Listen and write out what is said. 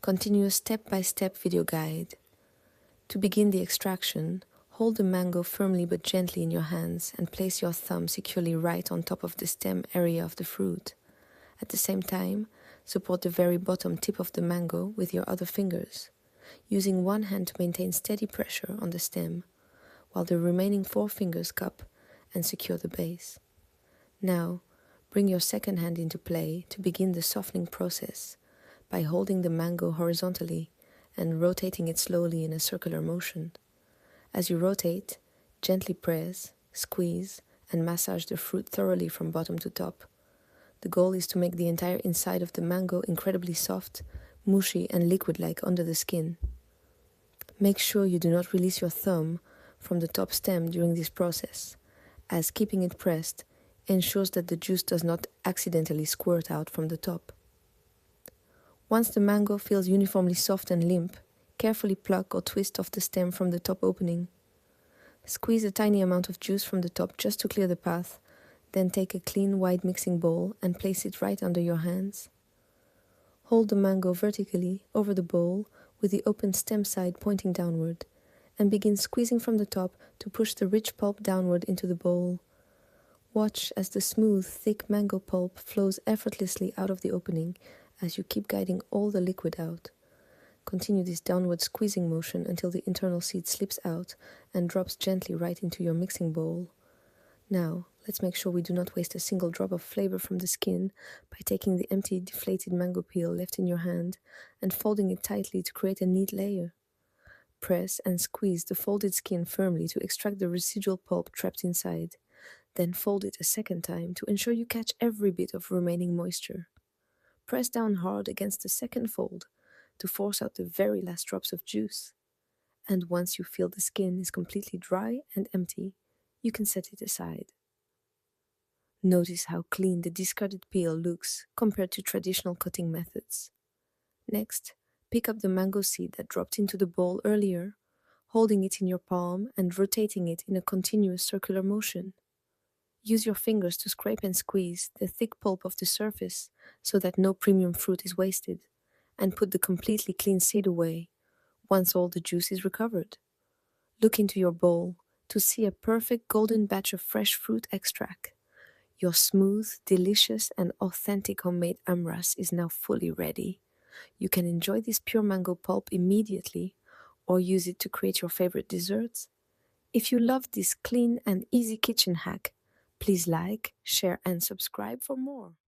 Continue a step-by-step video guide. To begin the extraction, hold the mango firmly but gently in your hands and place your thumb securely right on top of the stem area of the fruit. At the same time, support the very bottom tip of the mango with your other fingers, using one hand to maintain steady pressure on the stem, while the remaining 4 fingers cup and secure the base. Now, bring your second hand into play to begin the softening process by holding the mango horizontally and rotating it slowly in a circular motion. As you rotate, gently press, squeeze, and massage the fruit thoroughly from bottom to top. The goal is to make the entire inside of the mango incredibly soft, mushy, and liquid-like under the skin. Make sure you do not release your thumb from the top stem during this process, as keeping it pressed ensures that the juice does not accidentally squirt out from the top. Once the mango feels uniformly soft and limp, carefully pluck or twist off the stem from the top opening. Squeeze a tiny amount of juice from the top just to clear the path, then take a clean wide mixing bowl and place it right under your hands. Hold the mango vertically over the bowl with the open stem side pointing downward, and begin squeezing from the top to push the rich pulp downward into the bowl. Watch as the smooth, thick mango pulp flows effortlessly out of the opening as you keep guiding all the liquid out. Continue this downward squeezing motion until the internal seed slips out and drops gently right into your mixing bowl. Now, let's make sure we do not waste a single drop of flavor from the skin by taking the empty, deflated mango peel left in your hand and folding it tightly to create a neat layer. Press and squeeze the folded skin firmly to extract the residual pulp trapped inside. Then fold it a second time to ensure you catch every bit of remaining moisture. Press down hard against the second fold to force out the very last drops of juice. And once you feel the skin is completely dry and empty, you can set it aside. Notice how clean the discarded peel looks compared to traditional cutting methods. Next, pick up the mango seed that dropped into the bowl earlier, holding it in your palm and rotating it in a continuous circular motion. Use your fingers to scrape and squeeze the thick pulp of the surface so that no premium fruit is wasted, and put the completely clean seed away once all the juice is recovered. Look into your bowl to see a perfect golden batch of fresh fruit extract. Your smooth, delicious, and authentic homemade amras is now fully ready. You can enjoy this pure mango pulp immediately or use it to create your favorite desserts. If you loved this clean and easy kitchen hack, please like, share, and subscribe for more.